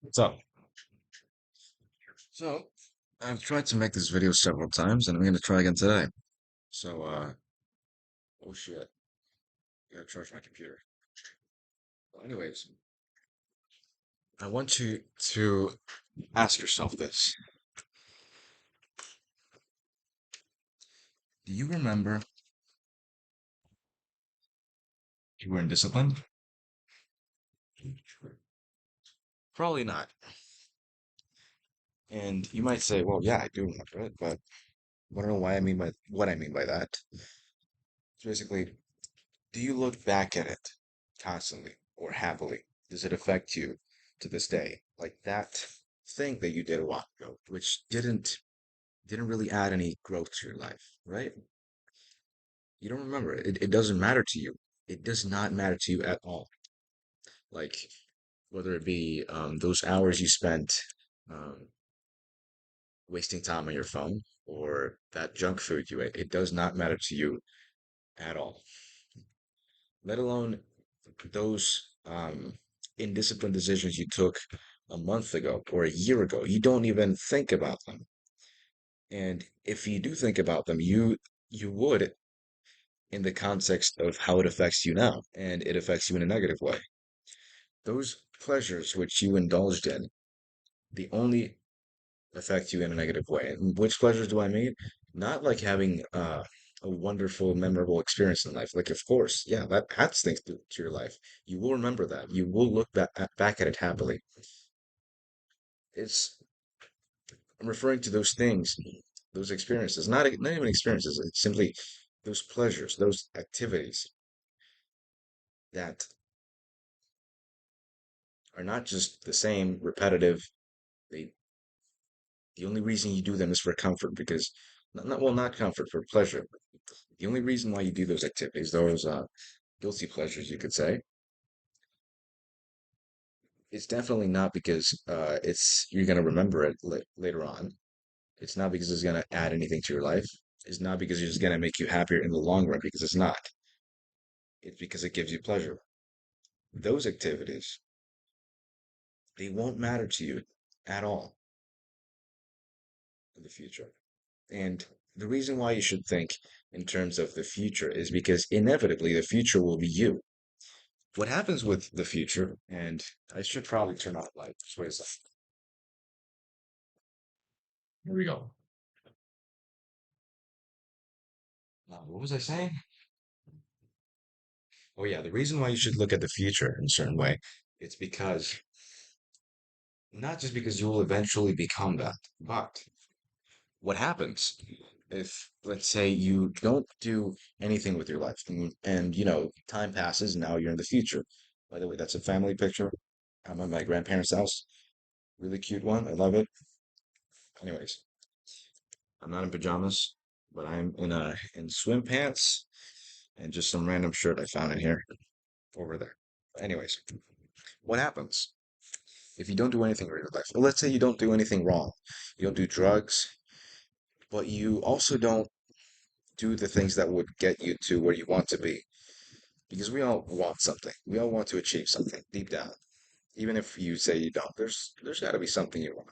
What's up? So, I've tried to make this video several times and I'm gonna try again today. So, oh shit, I gotta charge my computer. Well, anyways, I want you to ask yourself this. Do you remember you were in discipline? Probably not. And you might say, well, yeah, I do remember it, but I don't know why I mean by what I mean by that. It's basically, do you look back at it constantly or happily? Does it affect you to this day? Like that thing that you did a while ago, which didn't really add any growth to your life, right? You don't remember it. It doesn't matter to you. It does not matter to you at all. Like whether it be those hours you spent um, wasting time on your phone or that junk food you ate, it does not matter to you at all. Let alone those indisciplined decisions you took a month ago or a year ago. You don't even think about them. And if you do think about them, you would in the context of how it affects you now, and it affects you in a negative way. Those pleasures which you indulged in, they only affect you in a negative way. And which pleasures do I mean? Not like having a wonderful, memorable experience in life. Like, of course, yeah, that adds things to your life. You will remember that. You will look back at it happily. It's I'm referring to those things, those experiences, not even experiences. It's simply those pleasures, those activities that are not just the same repetitive. They The only reason you do them is for comfort because not comfort, for pleasure. The only reason why you do those activities, those guilty pleasures, you could say, it's definitely not because it's you're gonna remember it later on. It's not because it's gonna add anything to your life. It's not because it's gonna make you happier in the long run because it's not. It's because it gives you pleasure. Those activities, they won't matter to you at all in the future. And the reason why you should think in terms of the future is because inevitably the future will be you. What happens with the future, and I should probably turn off lights. Wait a second. Here we go. Now, what was I saying? Oh yeah, the reason why you should look at the future in a certain way, it's because not just because you will eventually become that, but what happens if, let's say, you don't do anything with your life and time passes, now you're in the future. By the way, that's a family picture. I'm at my grandparents' house. Really cute one. I love it. Anyways, I'm not in pajamas, but I'm in swim pants and just some random shirt I found in here over there. Anyways, what happens if you don't do anything with your life? Well, let's say you don't do anything wrong. You don't do drugs, but you also don't do the things that would get you to where you want to be. Because we all want something. We all want to achieve something deep down. Even if you say you don't, there's got to be something you want.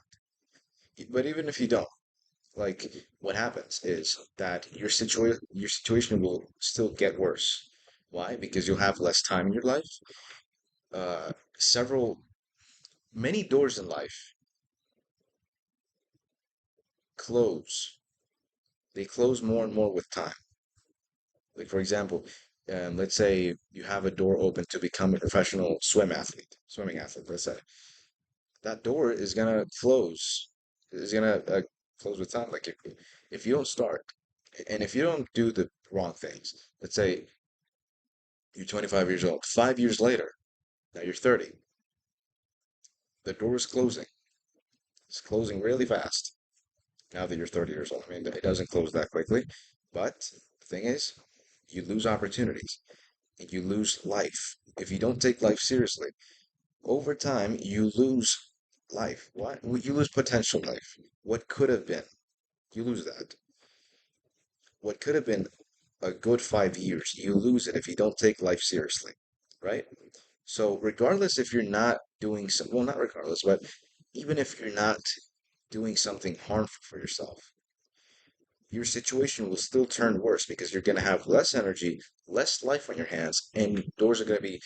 But even if you don't, like what happens is that your situation will still get worse. Why? Because you'll have less time in your life. Several many doors in life close. They close more and more with time. Like for example, let's say you have a door open to become a professional swimming athlete. Let's say that door is gonna close. Is gonna close with time. Like if you don't start, and if you don't do the wrong things, let's say you're 25 years old. 5 years later, now you're 30. The door is closing. It's closing really fast now that you're 30 years old. I mean, it doesn't close that quickly, but the thing is, you lose opportunities and you lose life. If you don't take life seriously, over time, you lose life. What? You lose potential life. What could have been, you lose that. What could have been a good 5 years, you lose it if you don't take life seriously, right? So regardless if you're not doing some, well, not regardless, but even if you're not doing something harmful for yourself, your situation will still turn worse because you're going to have less energy, less life on your hands, and doors are going to be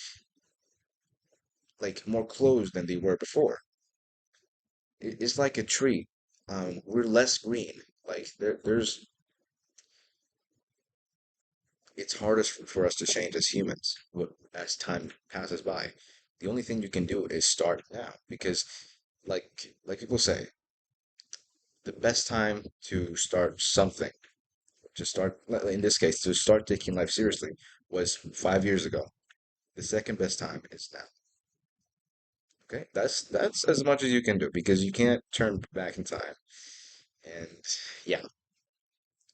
like more closed than they were before. It's like a tree. We're less green. Like there's, it's hardest for us to change as humans as time passes by. The only thing you can do is start now because, like people say, the best time to start something, to start, in this case, to start taking life seriously was 5 years ago. The second best time is now. Okay, that's as much as you can do because you can't turn back in time. And yeah,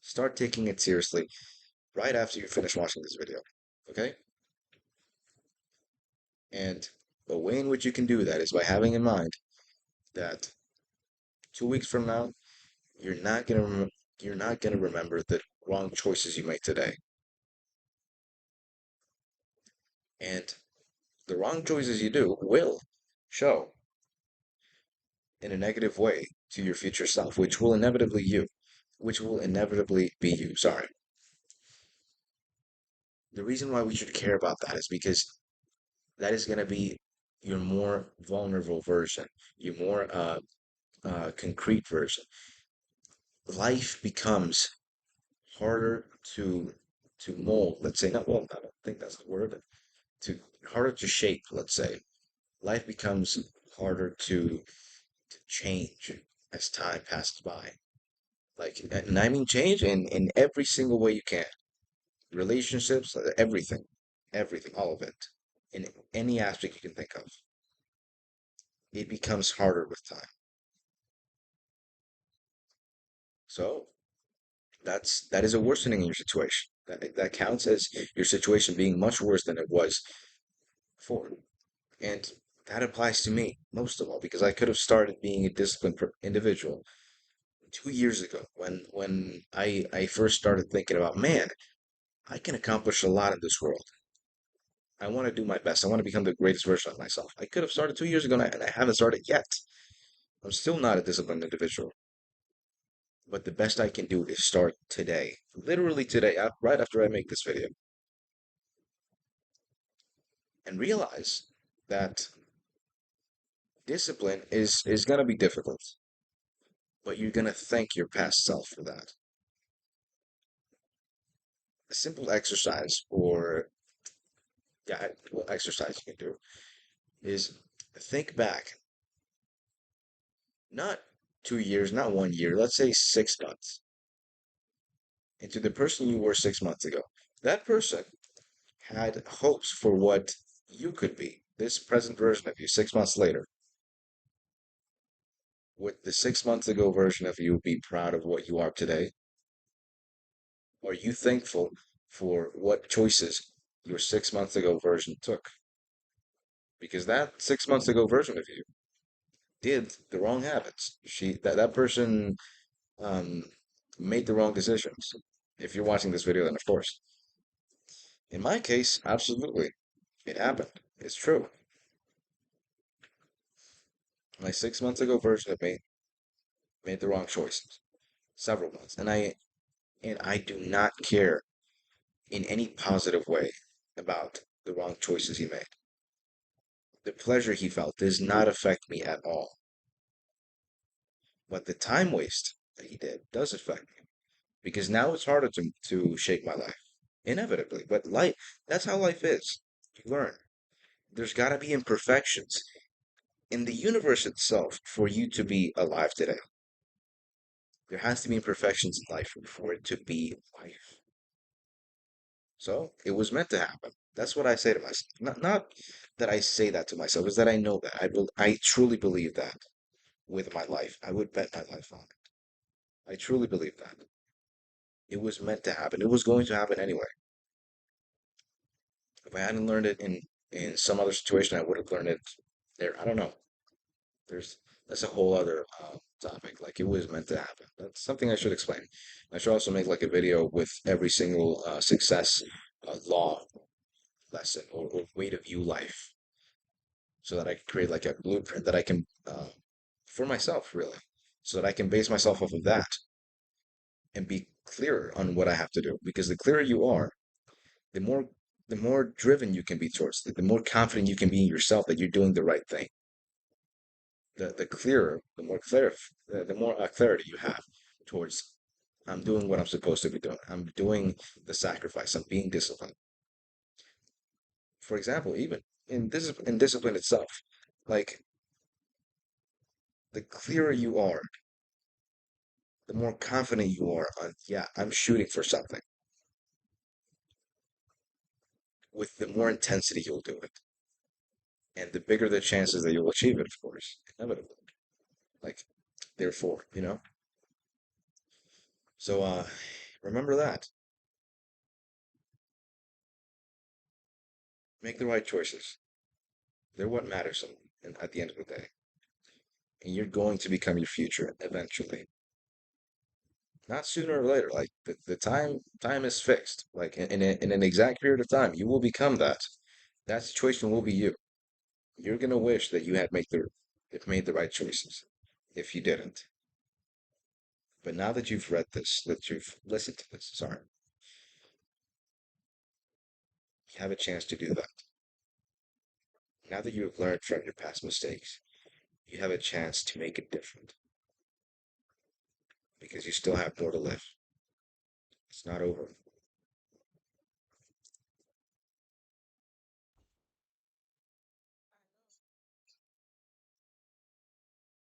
start taking it seriously right after you finish watching this video. Okay? And the way in which you can do that is by having in mind that 2 weeks from now, you're not gonna remember the wrong choices you made today. And the wrong choices you do will show in a negative way to your future self, which will inevitably be you. Sorry. The reason why we should care about that is because that is going to be your more vulnerable version, your more concrete version. Life becomes harder to mold. Let's say not mold. I don't think that's the word. To harder to shape. Let's say life becomes harder to change as time passes by. Like, and I mean change in every single way you can. Relationships, everything, all of it, in any aspect you can think of. It becomes harder with time. So that is a worsening in your situation. That counts as your situation being much worse than it was before. And that applies to me most of all because I could have started being a disciplined individual 2 years ago when I first started thinking about, man, I can accomplish a lot in this world. I want to do my best. I want to become the greatest version of myself. I could have started 2 years ago and I haven't started yet. I'm still not a disciplined individual. But the best I can do is start today. Literally today, right after I make this video. And realize that discipline is going to be difficult. But you're going to thank your past self for that. A simple exercise or yeah, well, exercise you can do is think back, not 2 years, not 1 year, let's say 6 months, into the person you were 6 months ago. That person had hopes for what you could be, this present version of you 6 months later. Would the 6 months ago version of you be proud of what you are today? Are you thankful for what choices your 6 months ago version took? Because that 6 months ago version of you did the wrong habits. That person um, made the wrong decisions. If you're watching this video, then of course. In my case, absolutely, it happened. It's true. My 6 months ago version of me made the wrong choices several months, and I do not care in any positive way about the wrong choices he made. The pleasure he felt does not affect me at all. But the time waste that he did does affect me because now it's harder to shape my life, inevitably. But life, that's how life is. You learn. There's got to be imperfections in the universe itself for you to be alive today. There has to be imperfections in life for it to be life. So it was meant to happen. That's what I say to myself. Not that I say that to myself, is that I know that. I truly believe that with my life. I would bet my life on it. I truly believe that. It was meant to happen. It was going to happen anyway. If I hadn't learned it in some other situation, I would have learned it there. I don't know. There's that's a whole other topic. Like it was meant to happen. That's something I should explain. I should also make like a video with every single success law lesson or way to view life. so that I can create like a blueprint that I can for myself really, so that I can base myself off of that and be clearer on what I have to do. Because the clearer you are, the more the more driven you can be towards it, the more confident you can be in yourself that you're doing the right thing. The clearer, the more clarity you have towards I'm doing what I'm supposed to be doing. I'm doing the sacrifice. I'm being disciplined. For example, even in discipline itself, like the clearer you are, the more confident you are on, yeah, I'm shooting for something. With the more intensity you'll do it, and the bigger the chances that you'll achieve it, of course, inevitably. Like, therefore, you know. So, remember that. Make the right choices. They're what matters at the end of the day. And you're going to become your future eventually. Not sooner or later. Like the time is fixed. Like in an exact period of time, you will become that. That situation will be you. You're gonna wish that you had made the right choices. If you didn't. But now that you've read this, that you've listened to this, sorry, you have a chance to do that. Now that you have learned from your past mistakes, you have a chance to make it different because you still have more to live. It's not over.